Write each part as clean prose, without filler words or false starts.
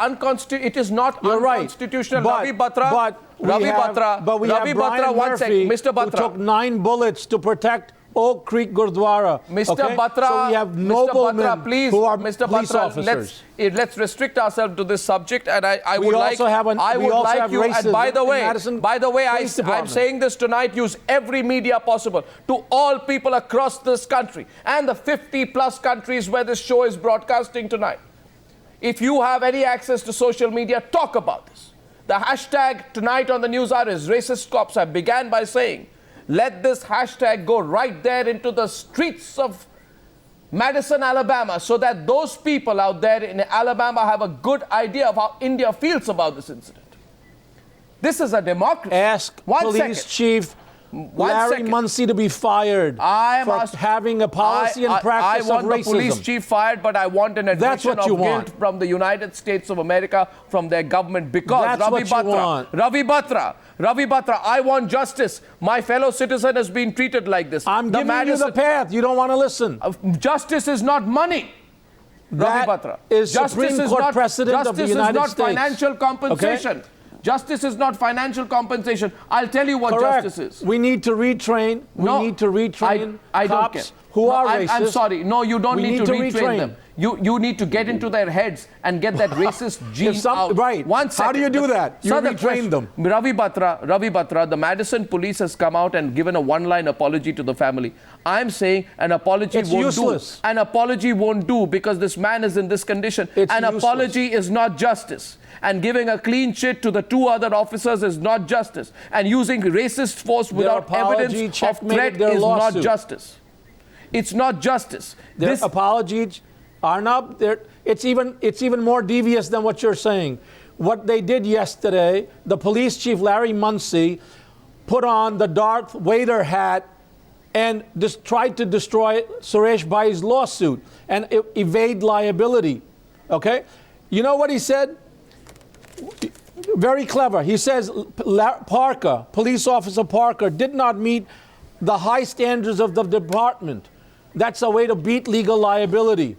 It is not You're unconstitutional. Right. Ravi Batra. But we have Brian one sec. Murphy, Mr. Batra. who took 9 bullets to protect Oak Creek Gurdwara. Mr. Okay? Batra, so we have noblemen please, who are Mr. police Batra, officers. let's restrict ourselves to this subject. And I We would also like, have I would like you. And by the way, I'm saying this tonight. Use every media possible to all people across this country and the 50+ countries where this show is broadcasting tonight. If you have any access to social media, talk about this. The hashtag tonight on the news hour is racist cops. I began by saying, let this hashtag go right there into the streets of Madison, Alabama, so that those people out there in Alabama have a good idea of how India feels about this incident. This is a democracy. Ask Police Chief Larry Muncie to be fired for having a policy and practice of racism. I want the police chief fired, but I want an admission of guilt from the United States of America, from their government, because Ravi Batra, I want justice. My fellow citizen has been treated like this. I'm giving you the path. You don't want to listen. Justice is not money. Ravi Batra. Is Supreme Court precedent of the United States. Justice is not financial compensation. Okay? Justice is not financial compensation. I'll tell you what justice is. We need to retrain. We need to retrain cops who are racist. I'm sorry. No, you don't need to retrain them. You need to get into their heads and get that racist gene out. Right. How do you do that? You retrain them. Ravi Batra, the Madison police has come out and given a one-line apology to the family. I'm saying an apology won't do. An apology won't do because this man is in this condition. An apology is not justice. And giving a clean chit to the 2 other officers is not justice. And using racist force without evidence of threat is not justice. It's not justice. Their apologies are not there. It's even more devious than what you're saying. What they did yesterday, the police chief Larry Muncie put on the Darth Vader hat and just tried to destroy Suresh Bhai's lawsuit and evade liability. Okay? You know what he said? Very clever. He says Parker, police officer Parker, did not meet the high standards of the department. That's a way to beat legal liability.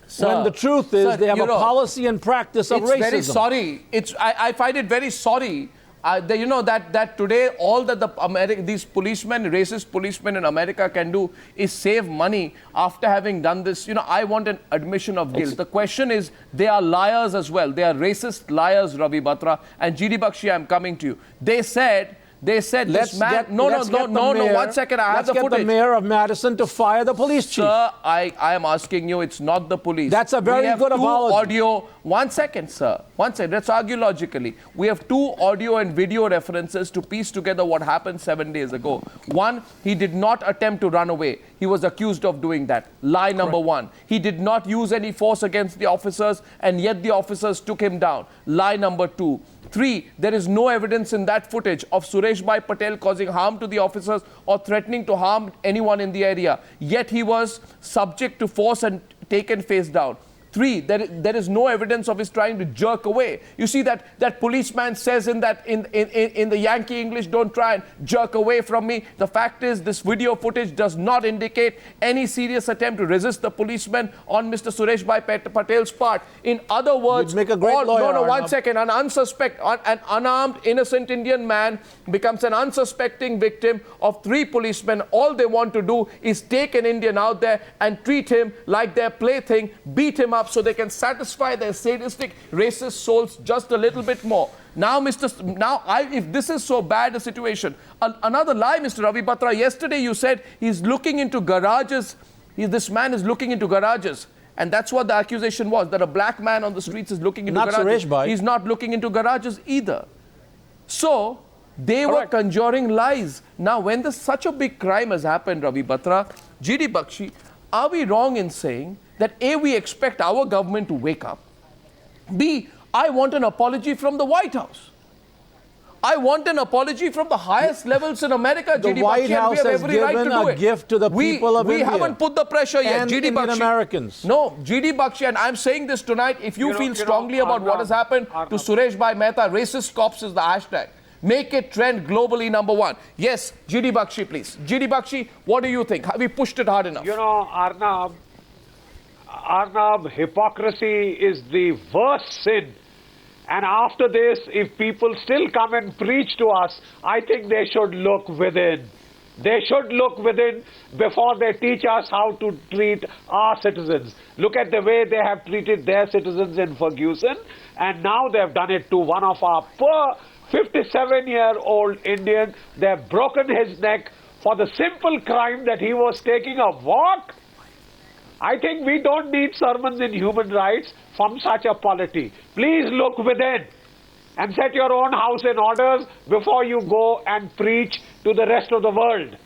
Sir, when the truth is they have a policy and practice of racism. It's very sorry. I find it very sorry. That today all that these policemen, racist policemen in America can do is save money after having done this. I want an admission of guilt. The question is, they are liars as well. They are racist liars, Ravi Batra. And GD Bakshi, I'm coming to you. They said this man. No, 1 second. I have the footage. Let's get the mayor of Madison to fire the police chief. Sir, I am asking you, it's not the police. That's a very good apology. 1 second, sir. 1 second. Let's argue logically. We have 2 audio and video references to piece together what happened 7 days ago. 1, he did not attempt to run away. He was accused of doing that. Lie number 1. He did not use any force against the officers, and yet the officers took him down. Lie number 2. 3, there is no evidence in that footage of Suresh Bhai Patel causing harm to the officers or threatening to harm anyone in the area. Yet he was subject to force and taken face down. 3, there is no evidence of his trying to jerk away. You see that policeman says in the Yankee English, don't try and jerk away from me. The fact is, this video footage does not indicate any serious attempt to resist the policeman on Mr. Suresh Bhai Patel's part. In other words, make a great lawyer, 1 second. An unarmed, innocent Indian man becomes an unsuspecting victim of 3 policemen. All they want to do is take an Indian out there and treat him like their plaything, beat him up, so they can satisfy their sadistic, racist souls just a little bit more. Now, if this is so bad a situation, another lie, Mr. Ravi Batra. Yesterday you said he's looking into garages. This man is looking into garages. And that's what the accusation was, that a black man on the streets is looking into garages. Suresh Bhai. He's not looking into garages either. So, they were conjuring lies. Now, when such a big crime has happened, Ravi Batra, GD Bakshi, are we wrong in saying that A, we expect our government to wake up, B, I want an apology from the White House. I want an apology from the highest levels in America, the White House has given a gift to the people of India. We haven't put the pressure yet, GD Indian Bakshi. Americans. No, GD Bakshi, and I'm saying this tonight, if you feel strongly about what has happened to Suresh Bhai Mehta, racist cops is the hashtag. Make it trend globally, number 1. Yes, GD Bakshi, please. GD Bakshi, what do you think? Have we pushed it hard enough? Arnab, hypocrisy is the worst sin And after this, if people still come and preach to us, I think they should look within. They should look within before they teach us how to treat our citizens. Look at the way they have treated their citizens in Ferguson, and now they've done it to one of our poor 57-year-old Indian. They've broken his neck for the simple crime that he was taking a walk. I think we don't need sermons in human rights from such a polity. Please look within and set your own house in orders before you go and preach to the rest of the world.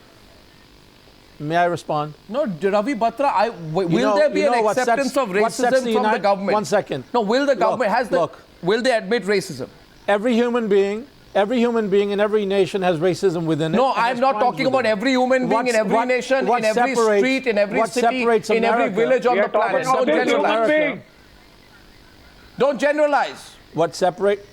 May I respond? No, Ravi Batra, will there be an acceptance of racism from the government? 1 second. No, will the government, Look. will they admit racism? Every human being in every nation has racism within it. No, and I'm has not crimes talking about within it. every human being in every nation, in every street, in every city, in every village on the planet. Don't generalize. Don't generalize. What separates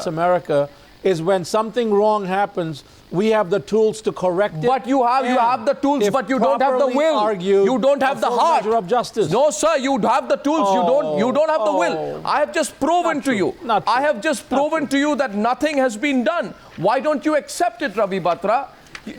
sir. America is when something wrong happens, we have the tools to correct it. But you have the tools, but you don't have the will. You don't have the heart. Measure of justice. No, sir, you have the tools. You don't have the will. I have just proven to you. I have just proven to you that nothing has been done. Why don't you accept it, Ravi Batra?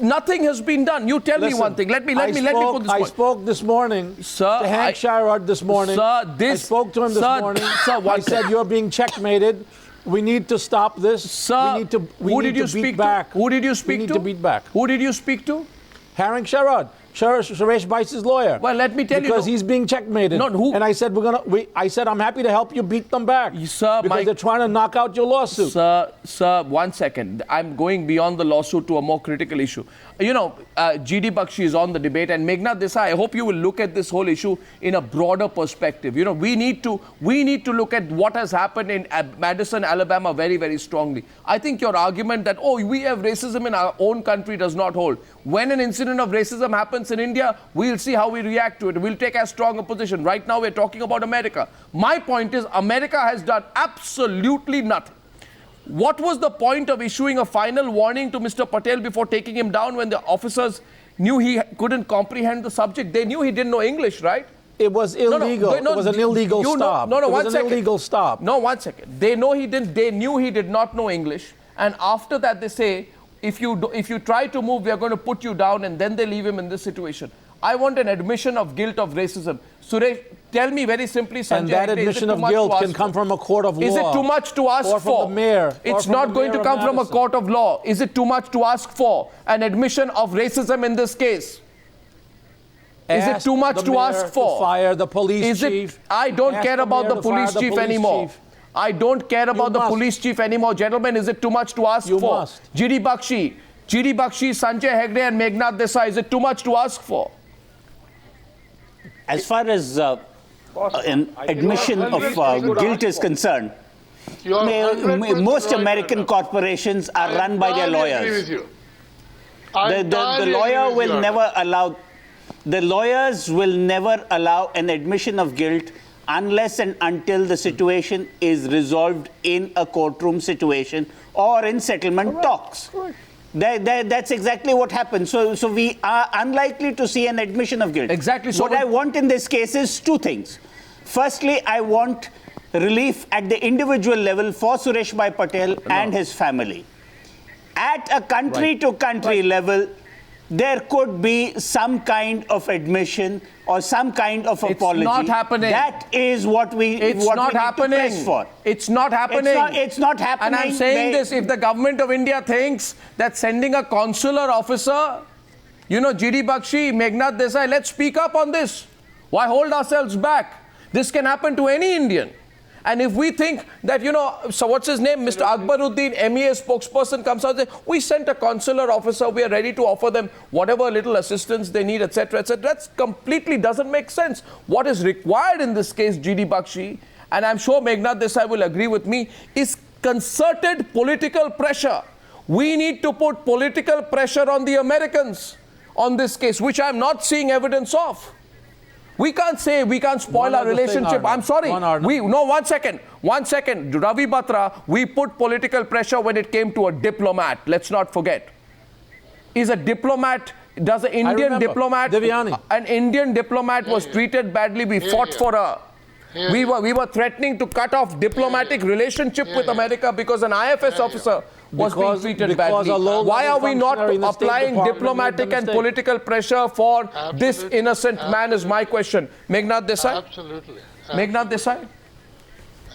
Nothing has been done. You tell me one thing. Let me put this point. I spoke this morning to Hank Shirod this morning. I spoke to him this morning. I said, you're being checkmated. We need to stop this. Sir, we need to beat back. Who did you speak to? We need to beat back. Who did you speak to? Hank Shirod. Suresh Bice's lawyer. Well, let me tell you. Because he's being checkmated. No, who? And I said, I said, I'm happy to help you beat them back. Sir, because they're trying to knock out your lawsuit. Sir, 1 second. I'm going beyond the lawsuit to a more critical issue. You know, GD Bakshi is on the debate, and Meghnad Desai, I hope you will look at this whole issue in a broader perspective. You know, we need to look at what has happened in Madison, Alabama very, very strongly. I think your argument that, we have racism in our own country does not hold. When an incident of racism happens in India, we'll see how we react to it. We'll take as strong a position. Right now, we're talking about America. My point is, America has done absolutely nothing. What was the point of issuing a final warning to Mr. Patel before taking him down when the officers knew he couldn't comprehend the subject? They knew he didn't know English, right? It was illegal. It was an illegal stop. No, 1 second. An illegal stop. No, 1 second. They knew he did not know English. And after that, they say, if you try to move, we are going to put you down, and then they leave him in this situation. I want an admission of guilt of racism. Suresh, tell me very simply, Sanjay, and that admission of guilt can come from a court of law. Is it too much to ask for? Or from the mayor. It's not going to come from a court of law. Is it too much to ask for an admission of racism in this case? Is it too much to ask for? Fire the police chief. I don't care about the police chief anymore. I don't care about the police chief anymore. Gentlemen, is it too much to ask for? You must. GD Bakshi, Sanjay Hegde and Meghnad Desai, is it too much to ask for? As far as an admission of guilt is concerned, most American corporations are run by their lawyers. The lawyer will never allow, the lawyers will never allow an admission of guilt unless and until the situation is resolved in a courtroom situation or in settlement talks. That's exactly what happened. So we are unlikely to see an admission of guilt. Exactly. So what I want in this case is two things. Firstly, I want relief at the individual level for Suresh Bhai Patel and his family. At a country-to-country level, there could be some kind of admission or some kind of apology. It's not happening. That is what we need to press for. It's not happening. It's not happening. And I'm saying this, if the government of India thinks that sending a consular officer, GD Bakshi, Meghnad Desai, let's speak up on this. Why hold ourselves back? This can happen to any Indian. And if we think that, so what's his name? Mr. Akbaruddin, MEA spokesperson, comes out and says, we sent a consular officer, we are ready to offer them whatever little assistance they need, etc., etc. That completely doesn't make sense. What is required in this case, GD Bakshi, and I'm sure Meghnad Desai will agree with me, is concerted political pressure. We need to put political pressure on the Americans on this case, which I'm not seeing evidence of. We can't say we can't spoil our relationship. I'm sorry. 1 second. Ravi Batra, we put political pressure when it came to a diplomat. Let's not forget. Is a diplomat, does an Indian diplomat, Devyani. an Indian diplomat was treated badly. We fought for her. We were threatening to cut off diplomatic relationship with America because an IFS officer was being treated badly. Why are we not applying diplomatic and political pressure for this innocent man is my question. Meghnad Desai? Absolutely. Meghnad Desai?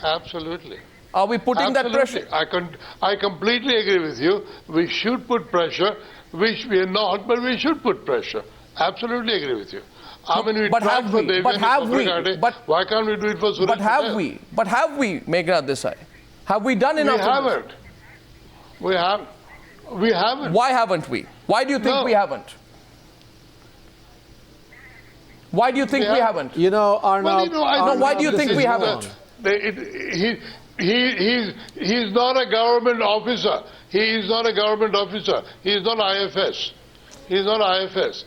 Absolutely. Are we putting that pressure? I completely agree with you. We should put pressure, which we are not, but we should put pressure. Absolutely agree with you. I mean, we But tried have for we? Devyani But have we? Phobragade. But- Why can't we do it for Suresh But have Patel? we? But have we, Meghnad Desai? Have we done We enough? of this? haven't. We haven't. Why haven't we? Why do you think No. we haven't? Why do you think we haven't? You know, Arnav. Well, you know, I Arnav, don't why do you this think is we wrong. haven't? He's not a government officer. He is not a government officer. He is not IFS. He is not IFS.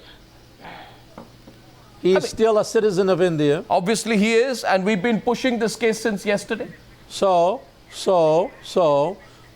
He's still a citizen of India. Obviously he is, and we've been pushing this case since yesterday. So,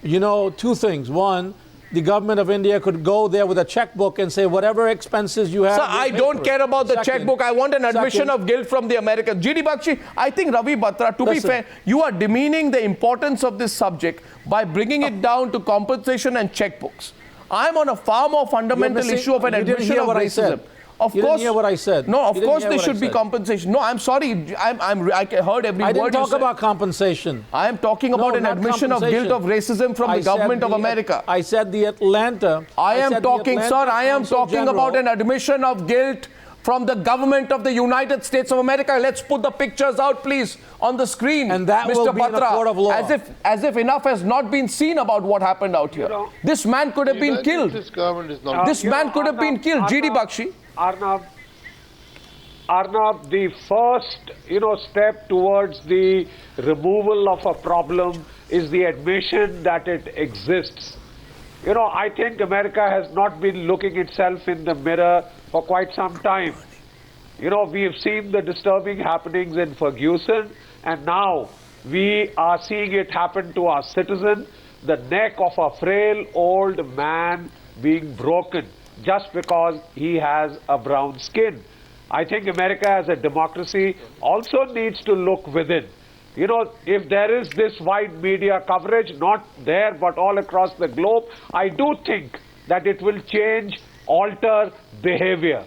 you know, two things. One, the government of India could go there with a checkbook and say, whatever expenses you have. Sir, we'll I pay don't for care it. about the Second- checkbook. I want an admission second- of guilt from the Americans. GD Bakshi, I think Ravi Batra, to be Listen. fair, you are demeaning the importance of this subject by bringing it down to compensation and checkbooks. I'm on a far more fundamental missing- issue of an you didn't admission hear of what I racism. said. Of You course, didn't hear what I said. No, You of didn't course hear there what I should be said. compensation. No, I'm sorry. I heard every I word didn't you talk said. about compensation. I am talking about an not admission of guilt of racism from the I said government of America. I said the Atlanta. I am said the talking, sir, Atlanta I am Council talking General. about an admission of guilt from the government of the United States of America. Let's put the pictures out, please, on the screen. And that Mr. will be in a Batra, court of law. as if enough has not been seen about what happened out here. This man could have been United killed. States government is not. This man could have been killed. GD Bakshi. Arnav, the first, step towards the removal of a problem is the admission that it exists. I think America has not been looking itself in the mirror for quite some time. We have seen the disturbing happenings in Ferguson, and now we are seeing it happen to our citizen, the neck of a frail old man being broken just because he has a brown skin. I think America as a democracy also needs to look within. If there is this wide media coverage, not there but all across the globe, I do think that it will change, alter behavior,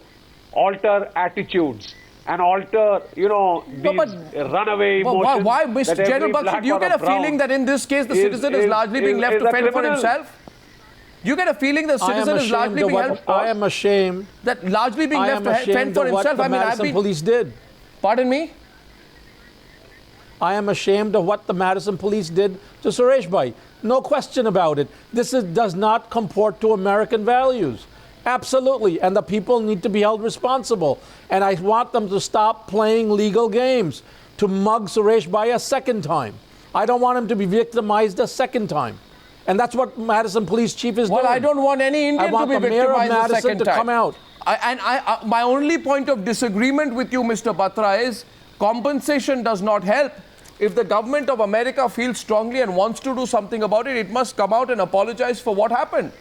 alter attitudes, and alter, these runaway But emotions. why, that Mr. every General black Bakshi, do you or get a brown feeling that in this case the citizen is largely being left to a fend for criminal. himself? You get a feeling the citizen is largely being helped, I am ashamed. that largely being I left am to fend ashamed for of what himself. the I mean, I've Madison been. police did. Pardon me? I am ashamed of what the Madison police did to Suresh Bhai. No question about it. Does not comport to American values. Absolutely. And the people need to be held responsible. And I want them to stop playing legal games to mug Suresh Bhai a second time. I don't want him to be victimized a second time. And that's what Madison police chief is doing. Well, I don't want any Indian I want to be the mayor of victimized a Madison second to time. come out. My only point of disagreement with you, Mr. Batra, is compensation does not help. If the government of America feels strongly and wants to do something about it, it must come out and apologize for what happened.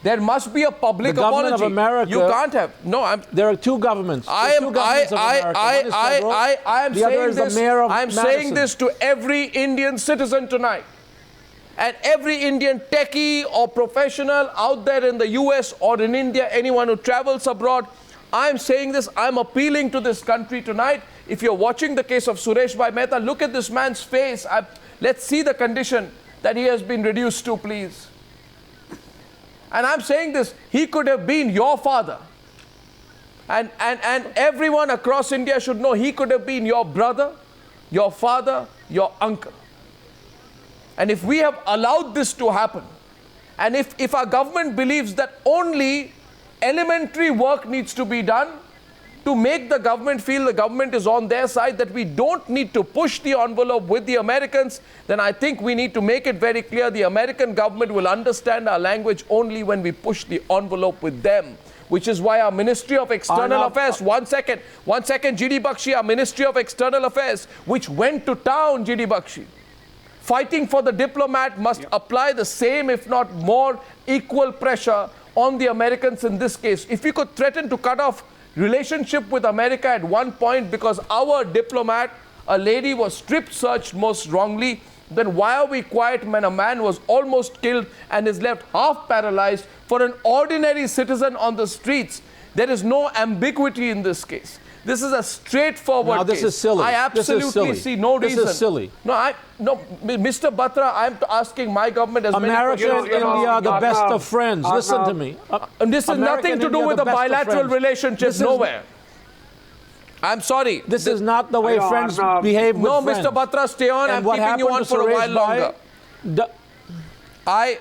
There must be a public The government apology. of America- You can't have. No, There are two governments. I There are am. two governments of America. One is federal, I am the other saying is the this. mayor of I am saying Madison. this to every Indian citizen tonight, and every Indian techie or professional out there in the U.S. or in India, anyone who travels abroad. I am saying this. I am appealing to this country tonight. If you're watching the case of Suresh Bhai Mehta, look at this man's face. Let's see the condition that he has been reduced to, please. And I'm saying this, he could have been your father. And everyone across India should know he could have been your brother, your father, your uncle. And if we have allowed this to happen, and if our government believes that only elementary work needs to be done to make the government feel the government is on their side, that we don't need to push the envelope with the Americans, then I think we need to make it very clear the American government will understand our language only when we push the envelope with them. Which is why our Ministry of External Affairs, one second, GD Bakshi, our Ministry of External Affairs, which went to town, GD Bakshi, fighting for the diplomat, must apply the same, if not more, equal pressure on the Americans in this case. If we could threaten to cut off relationship with America at one point because our diplomat, a lady was strip searched most wrongly, then why are we quiet when a man was almost killed and is left half paralyzed? For an ordinary citizen on the streets, there is no ambiguity in this case. This is a straightforward Now, this case. is silly. I This is absolutely silly. see no This is reason. silly. No, Mr. Batra, I'm asking my government as America many and India are the best of friends. Listen to me. And this has America nothing and to do India are with the a best of bilateral friends. relationship This is- nowhere. I'm sorry. This is not the way I know, friends Arnab. behave with No, friends. Mr. Batra, stay on. And I'm what keeping you happened on to for a Suresh while longer. Bhai,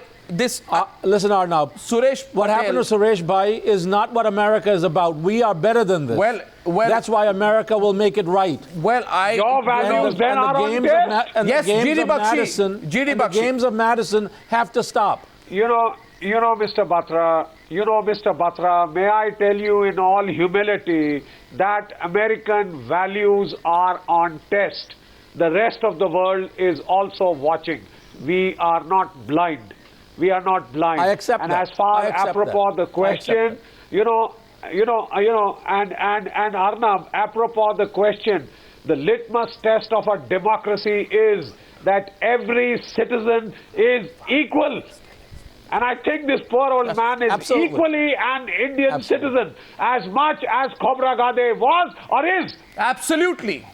listen, Arnab. Suresh What happened to Patel- Suresh Bhai is not what America is about. We are better than this. Well, That's why America will make it right. Well, Your values then are on games test. and Yes, the games G.D. of Bakshi. Madison, G.D. and the Bakshi. games of Madison have to stop. You know, Mr. Batra, may I tell you in all humility that American values are on test. The rest of the world is also watching. We are not blind. We are not blind. I accept and that. as far I accept apropos that. the I accept question, and Arnab, apropos the question, the litmus test of a democracy is that every citizen is equal. And I think this poor old man is absolutely. equally an Indian Absolutely. citizen as much as Cobra Gade was or is. Absolutely.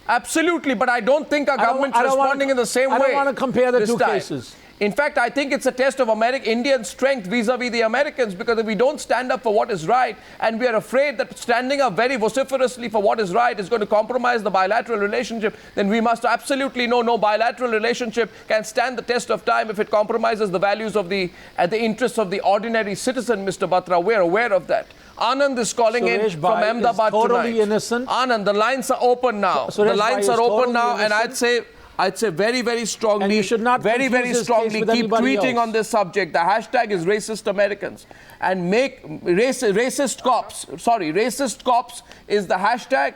Absolutely, but I don't think our government's I don't wanna- responding in the same way. I don't want to compare the this two time. cases. In fact, I think it's a test of Indian strength vis-a-vis the Americans, because if we don't stand up for what is right, and we are afraid that standing up very vociferously for what is right is going to compromise the bilateral relationship, then we must absolutely know no bilateral relationship can stand the test of time if it compromises the values of the interests of the ordinary citizen, Mr. Batra. We're aware of that. Anand is calling in Suresh from Bhai is Ahmedabad totally tonight. innocent. Anand, the lines are open now. Suresh The lines Bhai are is open totally now, and innocent. I'd say very, very strongly, And you should not very, confuse very this case strongly with keep anybody tweeting else. on this subject. The hashtag is racist Americans, and make racist cops. Sorry, racist cops is the hashtag.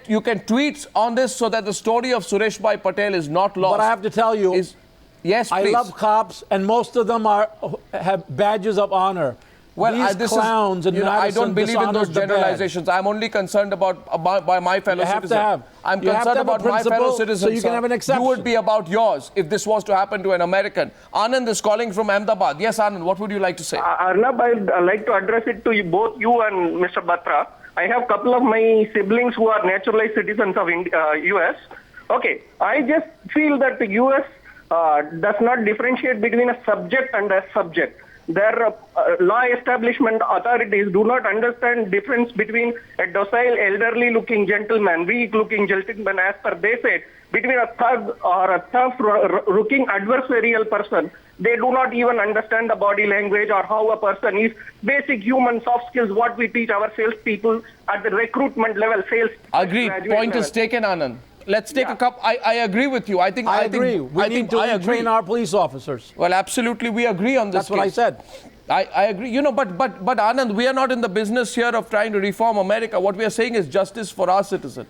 You can tweet on this so that the story of Suresh Bhai Patel is not lost. But I have to tell you, yes, I please. love cops, and most of them have badges of honor. Well, These this clowns is, in I Madison don't believe in dishonors those the badge. generalizations. I'm only concerned about by my fellow You have to citizens. have. I'm You have to concerned have a about my fellow principle citizens. so you can sir. have an exception. You would be about yours if this was to happen to an American. Anand is calling from Ahmedabad. Yes, Anand, what would you like to say? Arnab, I'd like to address it to both you and Mr. Batra. I have a couple of my siblings who are naturalized citizens of U.S. Okay, I just feel that the U.S. Does not differentiate between a subject and a subject. Their law establishment authorities do not understand difference between a docile, elderly-looking gentleman, weak-looking gentleman, as per they said, between a thug or a tough-looking adversarial person. They do not even understand the body language or how a person is. Basic human soft skills, what we teach our salespeople at the recruitment level, sales. Agreed. graduate Point level. is taken, Anand. Let's take a cup. I agree with you. I agree. We need to train our police officers. Well, absolutely, we agree on this. That's what I said. I agree. You know, but Anand, we are not in the business here of trying to reform America. What we are saying is justice for our citizen.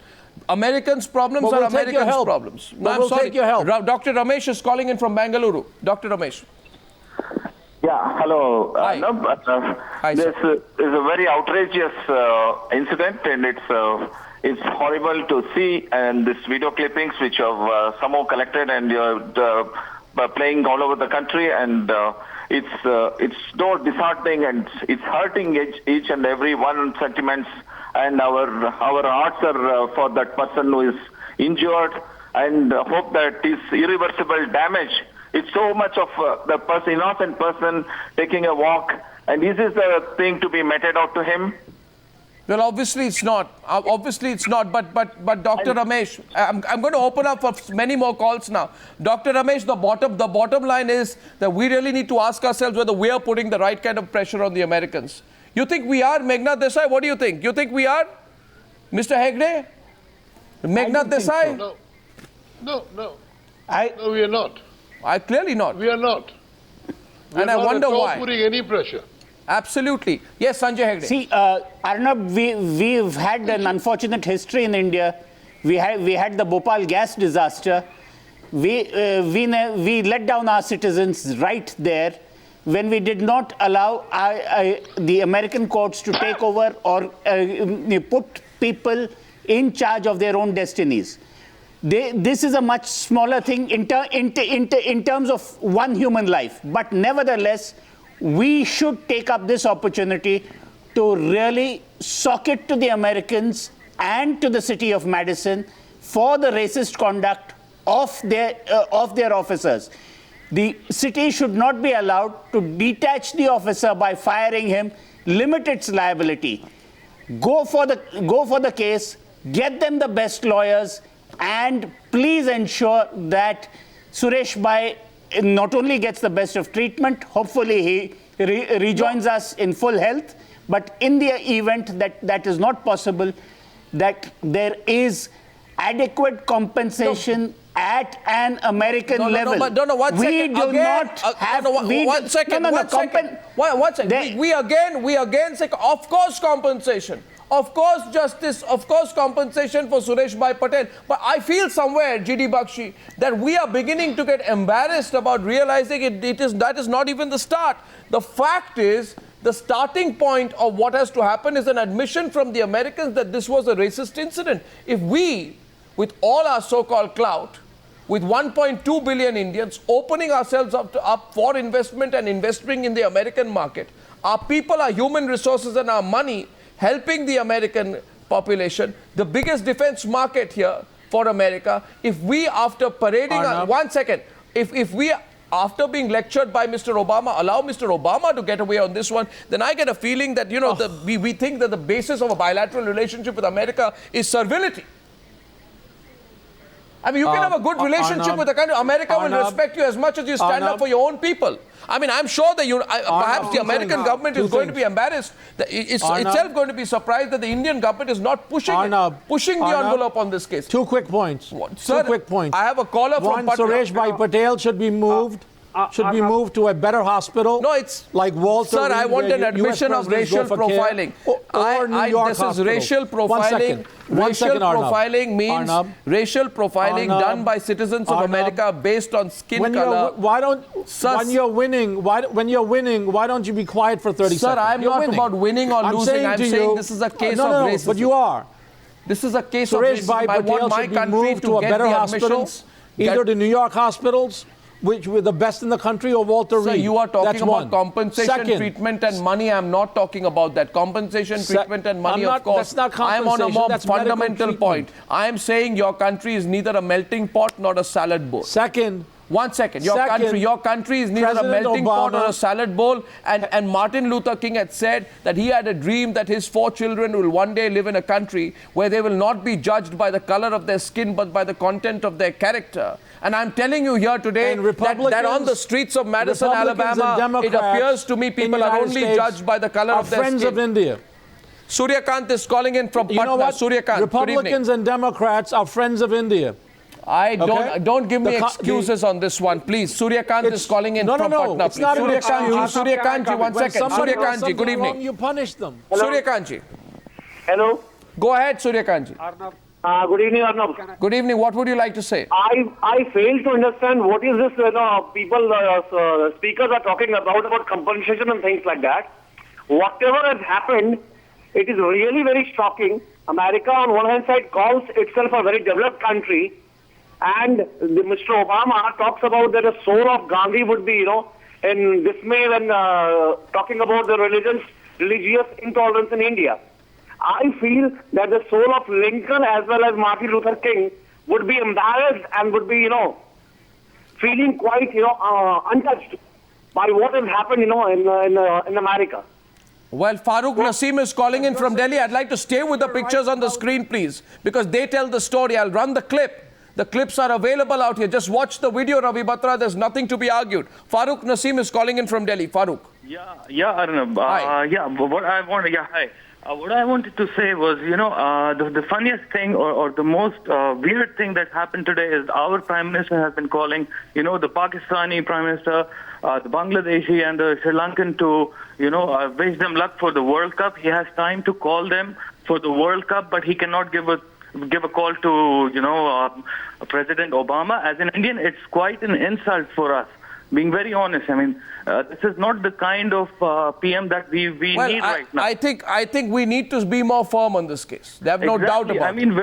Americans' problems But are we'll take your Americans' help. problems. But we'll take your help. Dr. Ramesh is calling in from Bangalore. Dr. Ramesh. Yeah, hello. Hi. Hi, this sir. is a very outrageous incident, and it's horrible to see. And this video clippings which have somehow collected and playing all over the country, and it's so disheartening, and it's hurting each and every one sentiments. And our hearts are for that person who is injured, and hope that is irreversible damage. It's so much of the innocent person taking a walk, and is this the thing to be meted out to him? Well, obviously it's not. Obviously it's not. But Dr. Ramesh, I'm going to open up for many more calls now. Dr. Ramesh, the bottom line is that we really need to ask ourselves whether we are putting the right kind of pressure on the Americans. You think we are, Meghnad Desai? What do you think? You think we are, Mr. Hegde? Meghnad Desai? No, I- no, we are not. Clearly not. We are not. We And are I not wonder at all why. putting any pressure. Absolutely. Yes, Sanjay Hegde. See, Arnab, we've had an unfortunate history in India. We had the Bhopal gas disaster. We let down our citizens right there when we did not allow the American courts to take over or put people in charge of their own destinies. this is a much smaller thing in terms of one human life. But nevertheless, we should take up this opportunity to really sock it to the Americans and to the city of Madison for the racist conduct of their officers. The city should not be allowed to detach the officer by firing him, limit its liability. Go for the case, get them the best lawyers, and please ensure that Suresh Bhai not only gets the best of treatment, hopefully he rejoins us in full health, but in the event that that is not possible, that there is adequate compensation at an American level. One second. We again say, of course, compensation. Of course, justice, of course, compensation for Suresh Bhai Patel. But I feel somewhere, GD Bakshi, that we are beginning to get embarrassed about realizing that is not even the start. The fact is, the starting point of what has to happen is an admission from the Americans that this was a racist incident. If we, with all our so-called clout, with 1.2 billion Indians opening ourselves up for investment and investing in the American market, our people, our human resources and our money helping the American population, the biggest defense market here for America, if we, after parading, if we, after being lectured by Mr. Obama, allow Mr. Obama to get away on this one, then I get a feeling that, you know, we think that the basis of a bilateral relationship with America is servility. I mean, you can have a good relationship with a country. America will respect you as much as you stand up for your own people. I mean, I'm sure that perhaps the American government is going to be embarrassed. It's itself going to be surprised that the Indian government is not pushing the envelope on this case. 2 quick points. Sir, 2 quick points. I have a caller from Patna. Suresh Bhai Patel should be moved. Should be moved to a better hospital. No, it's like Walter. Sir, I want an admission of racial profiling. Or New York this is racial profiling. Racial profiling means racial profiling done by citizens of America based on skin color. When you're winning, why don't you be quiet for 30 seconds? Sir, I'm not about winning or losing. I'm saying this is a case of racism. But you are. This is a case of racism. I want my country to a better hospital, either the New York hospitals, which were the best in the country, or Walter Reed. So you are talking about compensation, treatment and money. I'm not talking about that. Compensation, treatment and money, of course. That's not compensation. I'm on a more that's fundamental point. I am saying your country is neither a melting pot nor a salad bowl. Second. 1 second. Your country is neither President a melting pot Obama, or a salad bowl. And Martin Luther King had said that he had a dream that his 4 children will one day live in a country where they will not be judged by the color of their skin, but by the content of their character. And I'm telling you here today that on the streets of Madison, Alabama, it appears to me people are only judged by the color of their skin. Friends of India. Suryakant is calling in from Patna. You know what? Suryakant, Republicans and Democrats are friends of India. Don't give me excuses on this one, please. Suryakant is calling in from Patna. It's not an excuse. Suryakanji, 1 second. Suryakanji, good evening. Wrong, you punish them. Suryakanji. Hello. Go ahead, Suryakanji. Good evening, Arnab. Good evening. What would you like to say? I fail to understand what is this, people, speakers are talking about compensation and things like that. Whatever has happened, it is really very shocking. America, on one hand side, calls itself a very developed country, and Mr. Obama talks about that the soul of Gandhi would be, in dismay when talking about the religious intolerance in India. I feel that the soul of Lincoln as well as Martin Luther King would be embarrassed and would be, feeling quite, untouched by what has happened, in America. Well, Farooq Naseem is calling in from Delhi. I'd like to stay with the pictures on the screen, please, because they tell the story. I'll run the clip. The clips are available out here. Just watch the video, Ravi Batra. There's nothing to be argued. Farooq Naseem is calling in from Delhi. Farooq. Yeah, Arnab. Hi. What I wanted to say was, the funniest thing or the most weird thing that happened today is our Prime Minister has been calling, the Pakistani Prime Minister, the Bangladeshi and the Sri Lankan to, wish them luck for the World Cup. He has time to call them for the World Cup, but he cannot give a call to, President Obama. As an Indian, it's quite an insult for us being very honest. I mean, this is not the kind of PM that we need right now. I think we need to be more firm on this case. They have no doubt about it. I mean,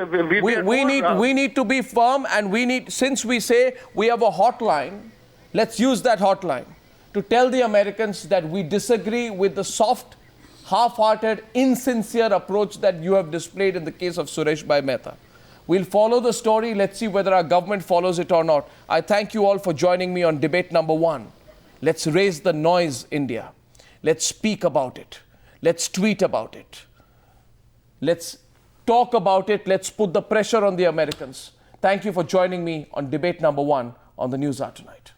we need to be firm, and we need, since we say we have a hotline, let's use that hotline to tell the Americans that we disagree with the soft, half-hearted, insincere approach that you have displayed in the case of Suresh Bhai Mehta. We'll follow the story. Let's see whether our government follows it or not. I thank you all for joining me on debate number 1. Let's raise the noise, India. Let's speak about it. Let's tweet about it. Let's talk about it. Let's put the pressure on the Americans. Thank you for joining me on debate number 1 on the News Hour tonight.